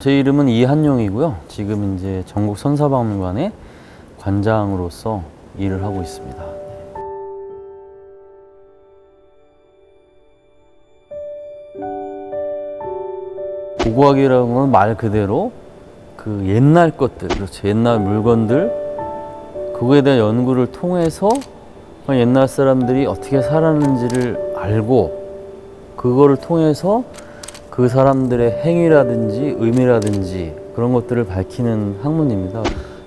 제 이름은 이한용이고요. 지금 이제 전국 선사박물관의 관장으로서 일을 하고 있습니다. 고고학이라는 건 말 그대로 그 옛날 것들, 그렇죠. 옛날 물건들, 그거에 대한 연구를 통해서 옛날 사람들이 어떻게 살았는지를 알고 그거를 통해서 그 사람들의 행위라든지 의미라든지 그런 것들을 밝히는 학문입니다.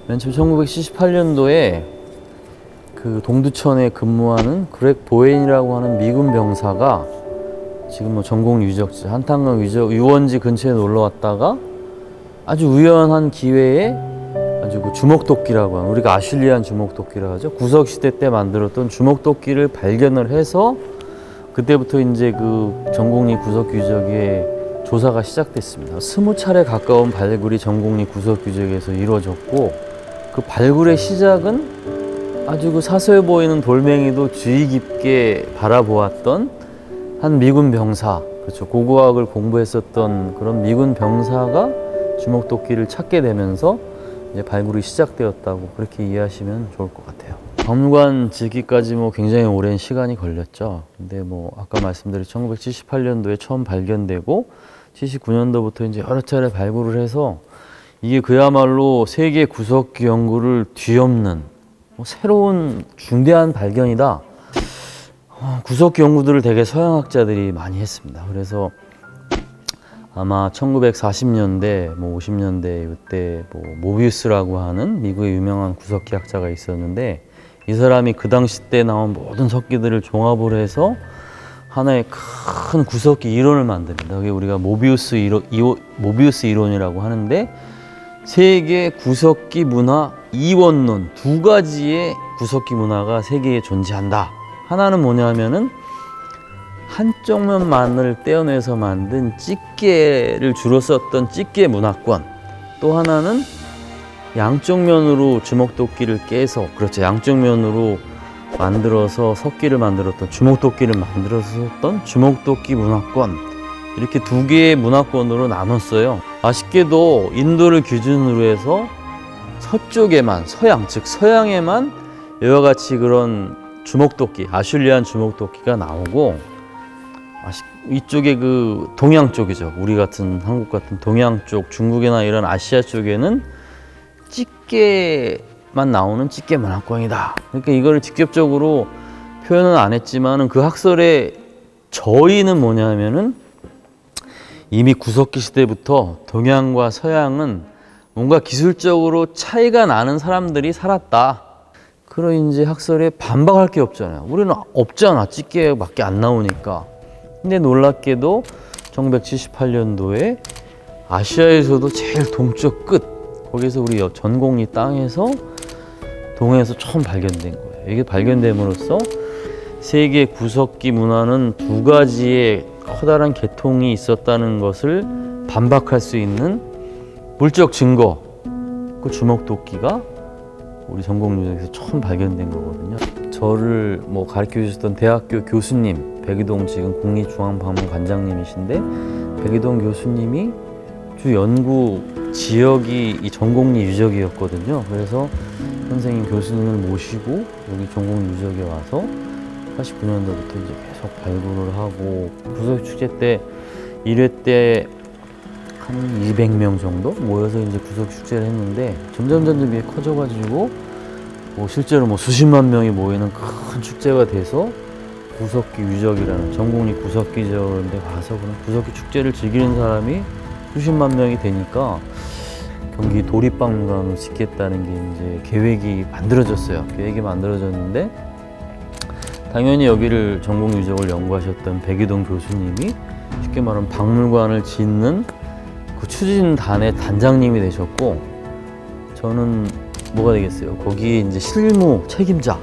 맨 처음 1978년도에 그 동두천에 근무하는 그렉 보웬이라고 하는 미군 병사가 지금 뭐 전공 유적지 한탄강 유원지 근처에 놀러 왔다가 아주 우연한 기회에 아주 그 주먹도끼라고 하는, 우리가 아슐리안 주먹도끼라고 하죠. 구석시대 때 만들었던 주먹도끼를 발견을 해서 그때부터 이제 그 전곡리 구석유적의 조사가 시작됐습니다. 20차례 가까운 발굴이 전곡리 구석유적에서 이루어졌고, 그 발굴의 시작은 아주 그 사소해 보이는 돌멩이도 주의 깊게 바라보았던 한 미군 병사, 그렇죠. 고고학을 공부했었던 그런 미군 병사가 주먹도끼를 찾게 되면서 이제 발굴이 시작되었다고 그렇게 이해하시면 좋을 것 같아요. 박물관 짓기까지 뭐 굉장히 오랜 시간이 걸렸죠. 근데 뭐 아까 말씀드린 1978년도에 처음 발견되고 79년도부터 이제 여러 차례 발굴을 해서 이게 그야말로 세계 구석기 연구를 뒤엎는 뭐 새로운 중대한 발견이다. 구석기 연구들을 되게 서양학자들이 많이 했습니다. 그래서 아마 1940년대, 뭐 50년대 이때 뭐 모비우스라고 하는 미국의 유명한 구석기 학자가 있었는데, 이 사람이 그 당시 때 나온 모든 석기들을 종합을 해서 하나의 큰 구석기 이론을 만듭니다. 그게 우리가 모비우스 이론이라고 하는데, 세계 구석기 문화 이원론, 두 가지의 구석기 문화가 세계에 존재한다. 하나는 뭐냐면은 한쪽 면만을 떼어내서 만든 찌개를 주로 썼던 찌개 문화권, 또 하나는 양쪽 면으로 주먹도끼를 깨서, 그렇죠, 양쪽 면으로 만들어서 석기를 만들었던, 주먹도끼를 만들어서 썼던 주먹도끼 문화권, 이렇게 두 개의 문화권으로 나눴어요. 아쉽게도 인도를 기준으로 해서 서쪽에만, 서양, 즉 서양에만 이와 같이 그런 주먹도끼, 아슐리안 주먹도끼가 나오고, 이쪽에 그 동양 쪽이죠. 우리 같은, 한국 같은 동양 쪽, 중국이나 이런 아시아 쪽에는 찌개만 나오는 찌개 문화권이다. 그러니까 이거를 직접적으로 표현은 안 했지만은 그 학설의 저의는 뭐냐면은 이미 구석기 시대부터 동양과 서양은 뭔가 기술적으로 차이가 나는 사람들이 살았다. 그런 이제 학설에 반박할 게 없잖아요. 우리는 없잖아. 찌개밖에 안 나오니까. 근데 놀랍게도 1978년도에 아시아에서도 제일 동쪽 끝, 거기서 우리 전곡리 땅에서 동해에서 처음 발견된 거예요. 이게 발견됨으로써 세계 구석기 문화는 두 가지의 커다란 계통이 있었다는 것을 반박할 수 있는 물적 증거, 그 주먹도끼가 우리 전곡리에서 처음 발견된 거거든요. 저를 뭐 가르쳐 주셨던 대학교 교수님, 백이동 지금 국립중앙박물관장님이신데, 백이동 교수님이 주 연구 지역이 이 전곡리 유적이었거든요. 그래서 선생님 교수님을 모시고 여기 전곡리 유적에 와서 89년도부터 이제 계속 발굴을 하고, 구석기 축제 때 1회 때 한 200명 정도 모여서 이제 구석기 축제를 했는데, 점점 이게 커져가지고 뭐 실제로 뭐 수십만 명이 모이는 큰 축제가 돼서 구석기 유적이라는, 전곡리 구석기 유적인데 가서 그런 구석기 축제를 즐기는 사람이 수십만 명이 되니까 경기 도립박물관을 짓겠다는 게 이제 계획이 만들어졌는데, 당연히 여기를 전곡리 유적을 연구하셨던 백이동 교수님이 쉽게 말하면 박물관을 짓는 그 추진단의 단장님이 되셨고, 저는 뭐가 되겠어요? 거기에 이제 실무 책임자가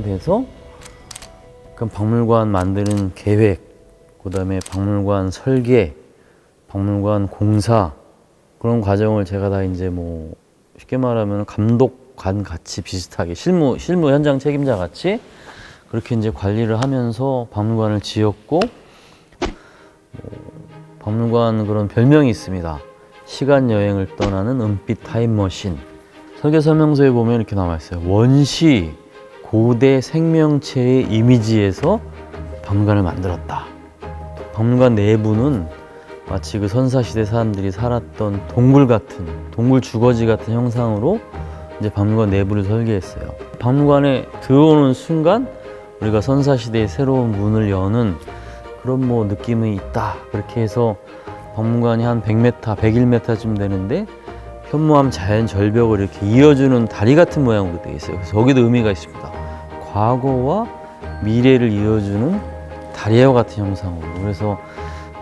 돼서 그 박물관 만드는 계획, 그 다음에 박물관 설계, 박물관 공사, 그런 과정을 제가 다 이제 뭐 쉽게 말하면 감독관 같이 비슷하게 실무 현장 책임자 같이 그렇게 이제 관리를 하면서 박물관을 지었고, 박물관 그런 별명이 있습니다. 시간 여행을 떠나는 은빛 타임머신. 설계 설명서에 보면 이렇게 나와 있어요. 원시 고대 생명체의 이미지에서 박물관을 만들었다. 박물관 내부는 마치 그 선사시대 사람들이 살았던 동굴 같은, 동굴 주거지 같은 형상으로 이제 박물관 내부를 설계했어요. 박물관에 들어오는 순간 우리가 선사시대의 새로운 문을 여는 그런 뭐 느낌이 있다. 그렇게 해서 박물관이 한 100m, 101m쯤 되는데 현무암 자연 절벽을 이렇게 이어주는 다리 같은 모양으로 되어 있어요. 그래서 여기도 의미가 있습니다. 과거와 미래를 이어주는 다리와 같은 형상으로. 그래서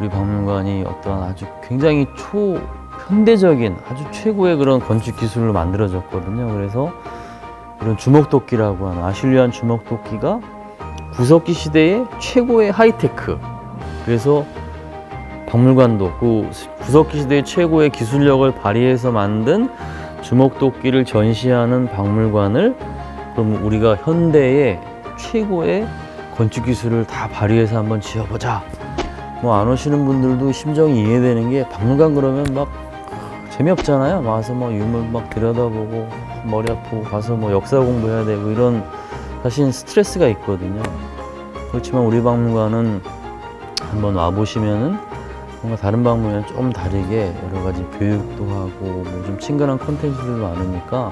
우리 박물관이 어떤 아주 굉장히 초현대적인 아주 최고의 그런 건축 기술로 만들어졌거든요. 그래서 이런 주먹도끼라고 하는 아실리안 주먹도끼가 구석기 시대의 최고의 하이테크. 그래서 박물관도 그 구석기 시대의 최고의 기술력을 발휘해서 만든 주먹도끼를 전시하는 박물관을 그럼 우리가 현대의 최고의 건축 기술을 다 발휘해서 한번 지어보자. 뭐 안 오시는 분들도 심정이 이해되는 게 박물관 그러면 막 재미없잖아요. 와서 막 유물 막 들여다보고 머리 아프고 가서 뭐 역사 공부해야 되고 이런 사실 스트레스가 있거든요. 그렇지만 우리 박물관은 한번 와보시면은 뭔가 다른 박물관은 좀 다르게 여러 가지 교육도 하고 뭐 좀 친근한 콘텐츠들도 많으니까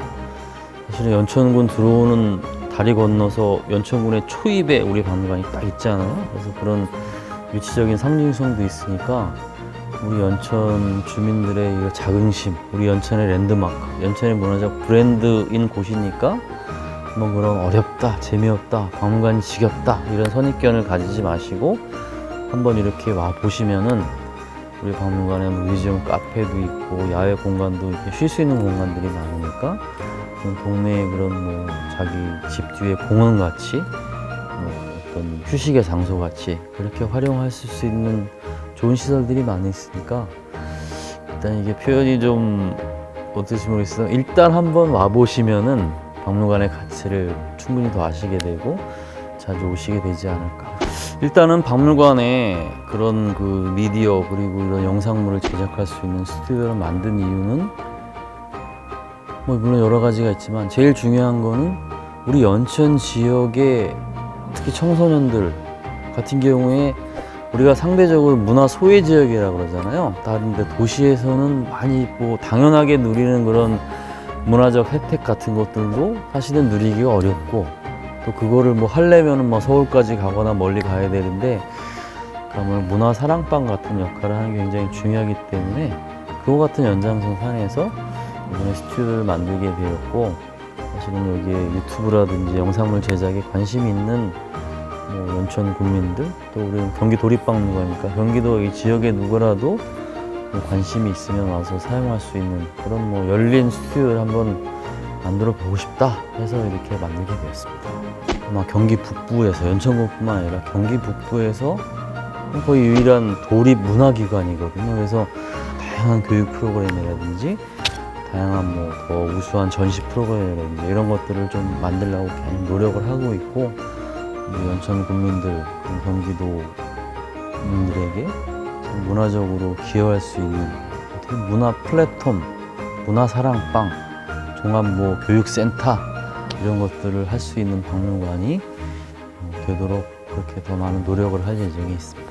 사실은 연천군 들어오는 다리 건너서 연천군의 초입에 우리 박물관이 딱 있잖아요. 그래서 그런 위치적인 상징성도 있으니까 우리 연천 주민들의 이 자긍심, 우리 연천의 랜드마크, 연천의 문화적 브랜드인 곳이니까 뭐 그런 어렵다, 재미없다, 박물관이 지겹다 이런 선입견을 가지지 마시고 한번 이렇게 와 보시면은 우리 박물관에 뮤지엄 카페도 있고 야외 공간도 이렇게 쉴 수 있는 공간들이 많으니까 동네에 그런 뭐 자기 집 뒤에 공원 같이 뭐 어떤 휴식의 장소 같이 그렇게 활용할 수 있는 좋은 시설들이 많이 있으니까 일단 이게 표현이 좀 어떨지 모르겠어요. 일단 한번 와 보시면은 박물관의 가치를 충분히 더 아시게 되고 자주 오시게 되지 않을까. 일단은 박물관에 그런 그 미디어 그리고 이런 영상물을 제작할 수 있는 스튜디오를 만든 이유는 뭐 물론 여러 가지가 있지만 제일 중요한 거는 우리 연천 지역의 특히 청소년들 같은 경우에 우리가 상대적으로 문화 소외 지역이라고 그러잖아요. 다른 데 도시에서는 많이 뭐 당연하게 누리는 그런 문화적 혜택 같은 것들도 사실은 누리기가 어렵고 또 그거를 뭐 하려면은 뭐 서울까지 가거나 멀리 가야 되는데 그러면 문화 사랑방 같은 역할을 하는 게 굉장히 중요하기 때문에 그거 같은 연장선 상에서 이번에 스튜디오를 만들게 되었고 사실은 여기에 유튜브라든지 영상물 제작에 관심이 있는 뭐 연천 국민들 또 우리는 경기 도립박물관이니까 경기도 이 지역에 누구라도 뭐 관심이 있으면 와서 사용할 수 있는 그런 뭐 열린 스튜디오를 한번 만들어 보고 싶다 해서 이렇게 만들게 되었습니다. 아마 경기 북부에서 연천군뿐만 아니라 경기 북부에서 거의 유일한 도립 문화기관이거든요. 그래서 다양한 교육 프로그램이라든지 다양한 뭐 더 우수한 전시 프로그램이라든지 이런 것들을 좀 만들려고 계속 노력을 하고 있고 우리 연천 국민들, 경기도 국민들에게 문화적으로 기여할 수 있는 문화 플랫폼, 문화 사랑방, 종합 뭐 교육센터 이런 것들을 할 수 있는 박물관이 되도록 그렇게 더 많은 노력을 할 예정에 있습니다.